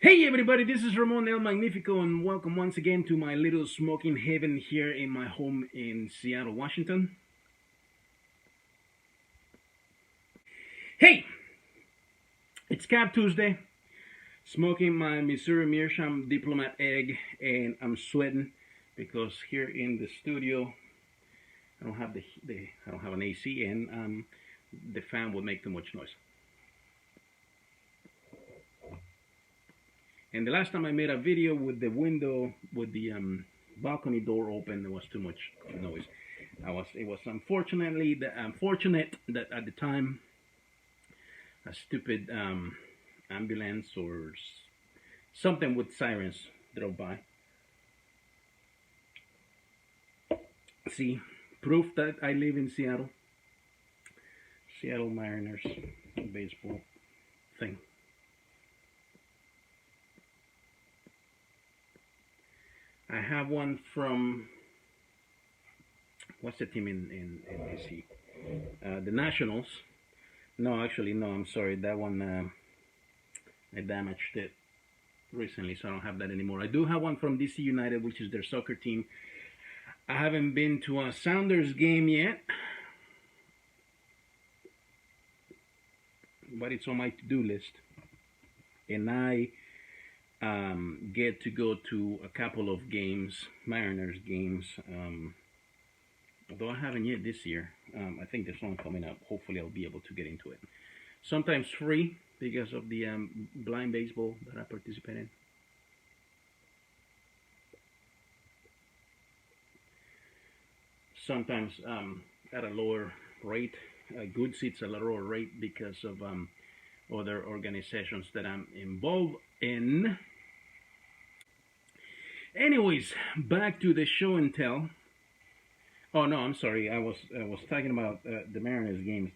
Hey everybody, this is Ramon El Magnifico and welcome once again to my little smoking haven here in my home in Seattle, Washington. Hey, it's Cob Tuesday, smoking my Missouri Meerschaum Diplomat egg, and I'm sweating because here in the studio I don't have I don't have an AC, and the fan would make too much noise. And the last time I made a video with the window, with the balcony door open, there was too much noise. It was unfortunate that at the time a stupid ambulance or something with sirens drove by. See, proof that I live in Seattle. Seattle Mariners baseball thing. I have one from, what's the team in DC? The Nationals. No, actually, no, I'm sorry. That one, I damaged it recently, so I don't have that anymore. I do have one from DC United, which is their soccer team. I haven't been to a Sounders game yet, but it's on my to-do list. And I get to go to a couple of games, Mariners games, although I haven't yet this year. I think there's one coming up. Hopefully I'll be able to get into it. Sometimes free because of the blind baseball that I participate in. Sometimes at a lower rate, good seats at a lower rate because of other organizations that I'm involved in. Anyways, back to the show and tell. Oh no, I'm sorry. I was talking about the Mariners games.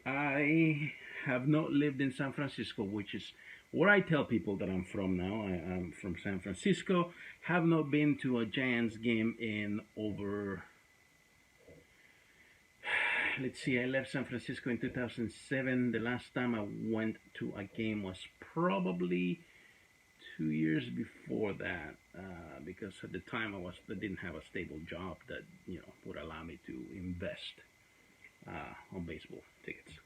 I have not lived in San Francisco, which is where I tell people that I'm from now. I'm from San Francisco. Have not been to a Giants game in over. Let's see. I left San Francisco in 2007. The last time I went to a game was probably 2 years before that, because at the time I didn't have a stable job that would allow me to invest on baseball tickets.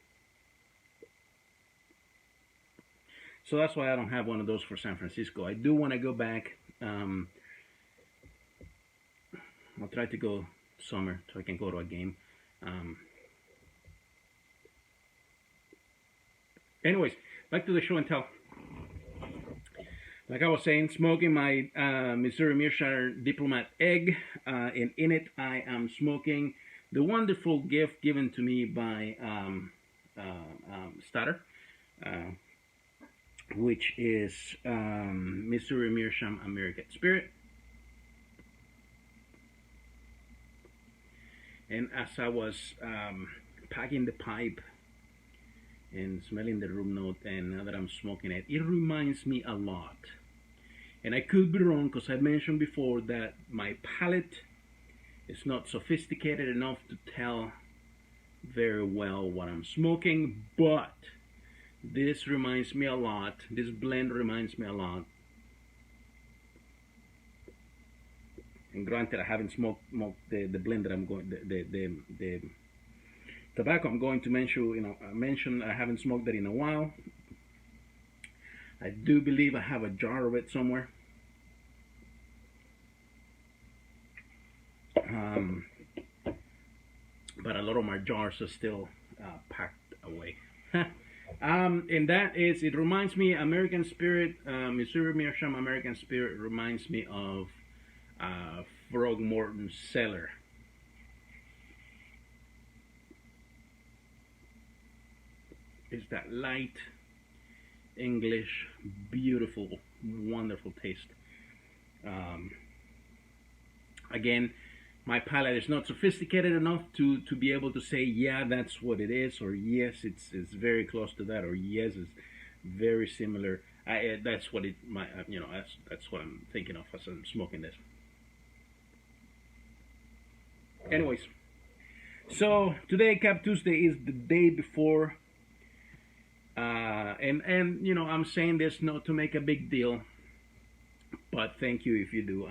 So that's why I don't have one of those for San Francisco. I do want to go back. I'll try to go summer so I can go to a game. Anyways, back to the show and tell. Like I was saying, smoking my Missouri Meerschaum Diplomat egg, and in it I am smoking the wonderful gift given to me by Starter, which is Missouri Meerschaum American Spirit. And as I was packing the pipe and smelling the room note, and now that I'm smoking it, it reminds me a lot. And I could be wrong because I mentioned before that my palate is not sophisticated enough to tell very well what I'm smoking, but this reminds me a lot. This blend reminds me a lot. And granted, I haven't smoked the blend that I'm going, the tobacco I'm going to mention, I haven't smoked that in a while. I do believe I have a jar of it somewhere. But a lot of my jars are still packed away. And that is, it reminds me, American Spirit, Missouri Meerschaum American Spirit reminds me of Frogmorton Cellar. It's that light English, beautiful, wonderful taste. Again, my palate is not sophisticated enough to be able to say, yeah, that's what it is, or yes, it's very close to that, or yes, it's very similar. That's what that's what I'm thinking of as I'm smoking this. Anyways, so today, Cob Tuesday, is the day before And you know, I'm saying this not to make a big deal, but thank you if you do.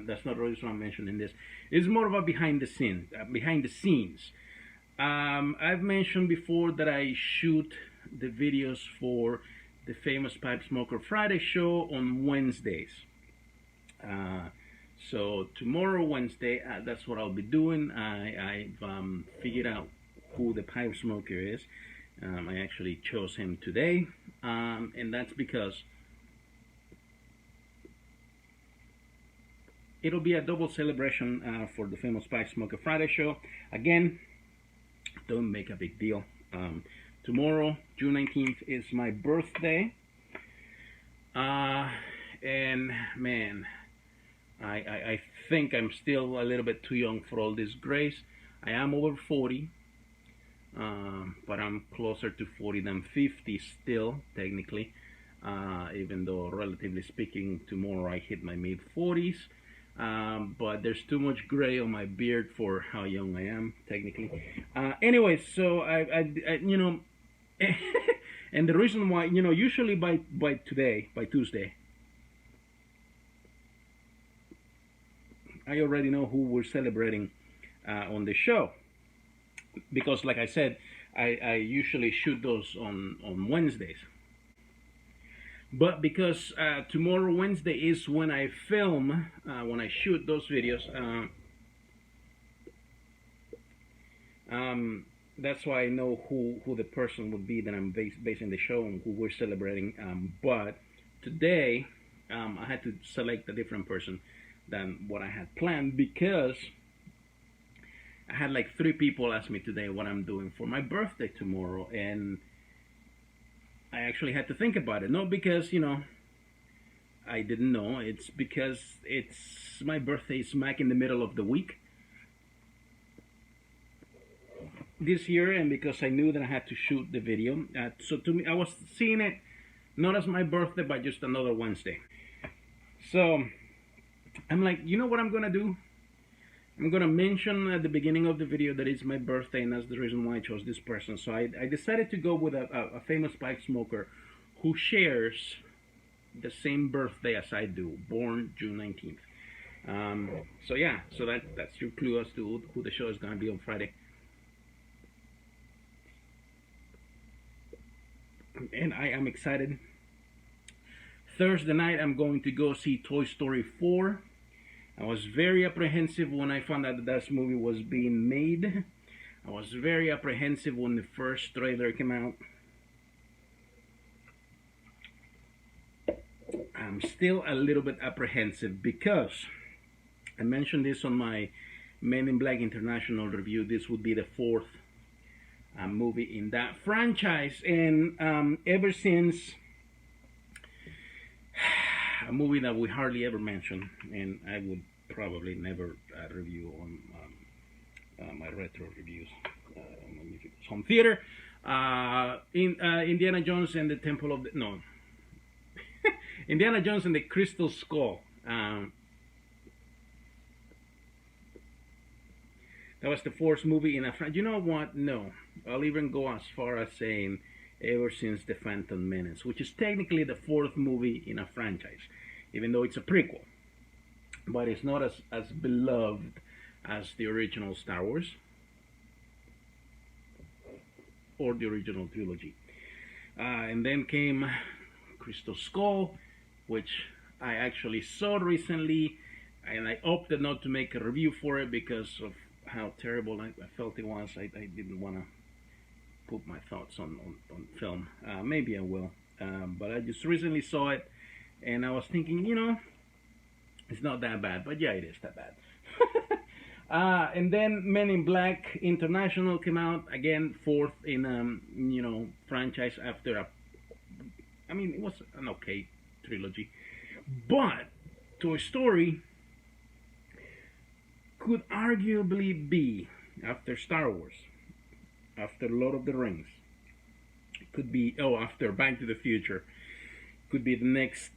That's not the reason I'm mentioning this. It's more of a behind the scenes. I've mentioned before that I shoot the videos for the famous Pipe Smoker Friday show on Wednesdays. So tomorrow, Wednesday, that's what I'll be doing. I've figured out who the pipe smoker is. I actually chose him today, and that's because it'll be a double celebration for the famous Pipe Smoker Friday show. Again, don't make a big deal. Tomorrow, June 19th, is my birthday. And man, I think I'm still a little bit too young for all this grace. I am over 40, but I'm closer to 40 than 50 still, technically. Even though, relatively speaking, tomorrow I hit my mid-40s. But there's too much gray on my beard for how young I am, technically. Anyway, so I you know, and the reason why, you know, usually by Tuesday, I already know who we're celebrating on the show, because like I said, I usually shoot those on Wednesdays. But because tomorrow, Wednesday, is when I film, when I shoot those videos, that's why I know who the person would be that I'm basing the show on, who we're celebrating. But today, I had to select a different person than what I had planned, because I had like 3 people ask me today what I'm doing for my birthday tomorrow, and I actually had to think about it. Not because, you know, I didn't know. It's because it's my birthday smack in the middle of the week this year, and because I knew that I had to shoot the video. So to me, I was seeing it not as my birthday, but just another Wednesday. So I'm like, you know what I'm gonna do? I'm gonna mention at the beginning of the video that it's my birthday, and that's the reason why I chose this person. So I decided to go with a famous pipe smoker who shares the same birthday as I do, born June 19th. So yeah, so that's your clue as to who the show is gonna be on Friday. And I am excited. Thursday night, I'm going to go see Toy Story 4. I was very apprehensive when I found out that this movie was being made. I was very apprehensive when the first trailer came out. I'm still a little bit apprehensive because I mentioned this on my Men in Black International review. This would be the 4th movie in that franchise, and ever since, a movie that we hardly ever mention, and I would probably never review on my retro reviews on home theater. Indiana Jones and the Temple of the Indiana Jones and the Crystal Skull. That was the 4th movie in a franchise. You know what? No, I'll even go as far as saying ever since The Phantom Menace, which is technically the 4th movie in a franchise, even though it's a prequel. But it's not as beloved as the original Star Wars or the original trilogy. And then came Crystal Skull, which I actually saw recently, and I opted not to make a review for it because of how terrible I felt it was. I didn't want to put my thoughts on film. Maybe I will, but I just recently saw it, and I was thinking, you know, it's not that bad, but yeah, it is that bad. And then Men in Black International came out, again 4th in you know, franchise after I mean, it was an okay trilogy, but Toy Story could arguably be, after Star Wars, after Lord of the Rings, could be, after Back to the Future, could be the next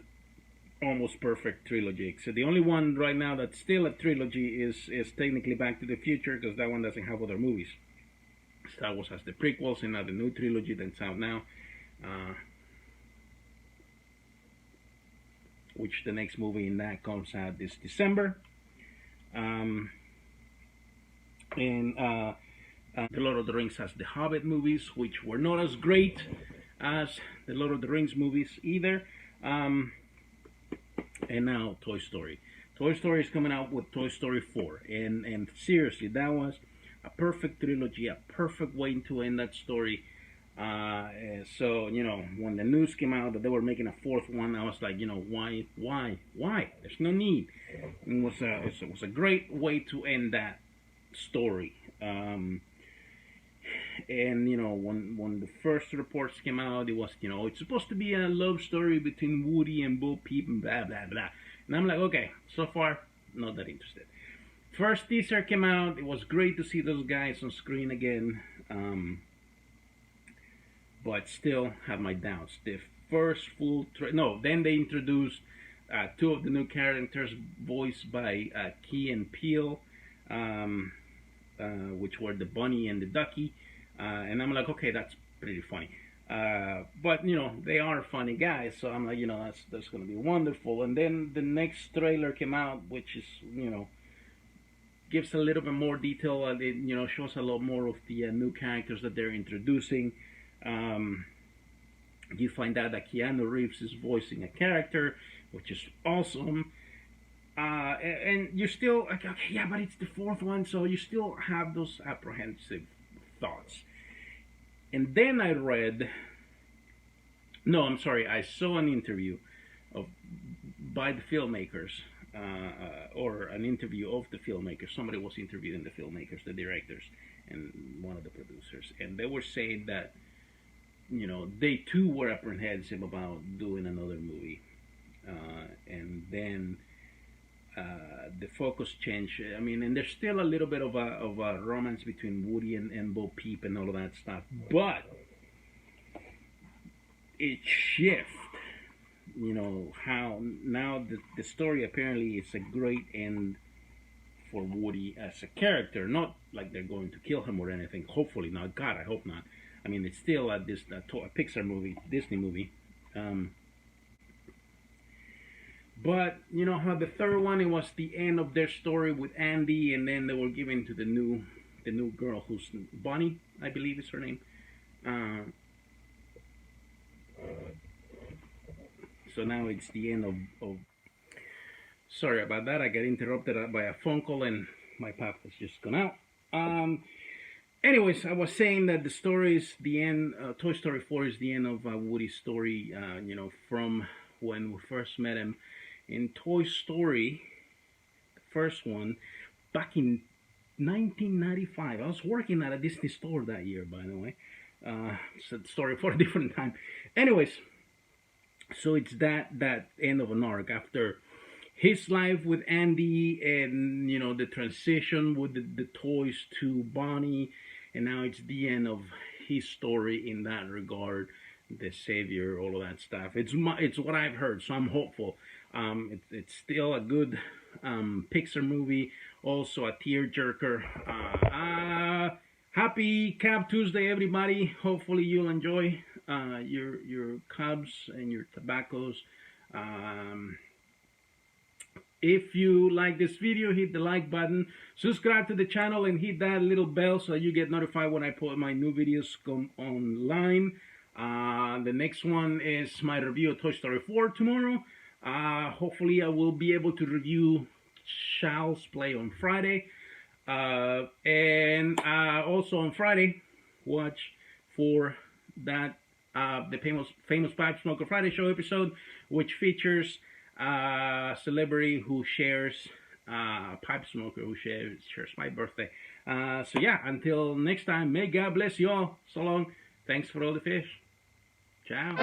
almost perfect trilogy. So the only one right now that's still a trilogy is technically Back to the Future, because that one doesn't have other movies. Star Wars has the prequels and now the new trilogy that's out now. uh, which the next movie in that comes out this December. And The Lord of the Rings has the Hobbit movies, which were not as great as the Lord of the Rings movies either. And now Toy Story. Toy Story is coming out with Toy Story 4. And seriously, that was a perfect trilogy, a perfect way to end that story. So, you know, when the news came out that they were making a fourth one, I was like, you know, why? There's no need. It was a great way to end that story. And you know, when the first reports came out, it was, you know, it's supposed to be a love story between Woody and Bo Peep and blah blah blah. And I'm like, okay, so far not that interested. First teaser came out. It was great to see those guys on screen again, but still have my doubts. The first full then they introduced two of the new characters voiced by Key and Peele, which were the bunny and the ducky. And I'm like, okay, that's pretty funny. But, you know, they are funny guys, so I'm like, you know, that's going to be wonderful. And then the next trailer came out, which is, you know, gives a little bit more detail. It, you know, shows a lot more of the new characters that they're introducing. You find out that Keanu Reeves is voicing a character, which is awesome. And you're still like, okay, yeah, but it's the fourth one, so you still have those apprehensive thoughts. And then I saw an interview by the filmmakers, or an interview of the filmmakers. Somebody was interviewing the filmmakers, the directors, and one of the producers, and they were saying that, you know, they too were apprehensive about doing another movie, and then the focus changed. I mean, and there's still a little bit of a romance between Woody and Bo Peep and all of that stuff, but it shifts. You know, how now the story apparently is a great end for Woody as a character. Not like they're going to kill him or anything. Hopefully not. God, I hope not. I mean, it's still a Pixar movie, Disney movie. But you know how the third one, it was the end of their story with Andy, and then they were given to the new girl who's Bonnie, I believe is her name. So now it's the end of. Sorry about that. I got interrupted by a phone call, and my pap has just gone out. Anyways, I was saying that the story is the end. Toy Story 4 is the end of Woody's story. You know, from when we first met him in Toy Story, the first one, back in 1995. I was working at a Disney store that year, by the way. It's a story for a different time. Anyways, so it's that end of an arc after his life with Andy, and you know, the transition with the toys to Bonnie, and now it's the end of his story in that regard, the savior, all of that stuff. It's what I've heard, so I'm hopeful. It's still a good Pixar movie, also a tearjerker. Happy Cob Tuesday, everybody. Hopefully you'll enjoy your cobs and your tobaccos. If you like this video, hit the like button, subscribe to the channel, and hit that little bell so you get notified when I put my new videos come online. The next one is my review of Toy Story 4 tomorrow. Hopefully I will be able to review Child's Play on Friday. And also on Friday, watch for that the famous Pipe Smoker Friday Show episode, which features a celebrity who shares pipe smoker who shares my birthday. So yeah, until next time, may God bless you all. So long. Thanks for all the fish. Ciao.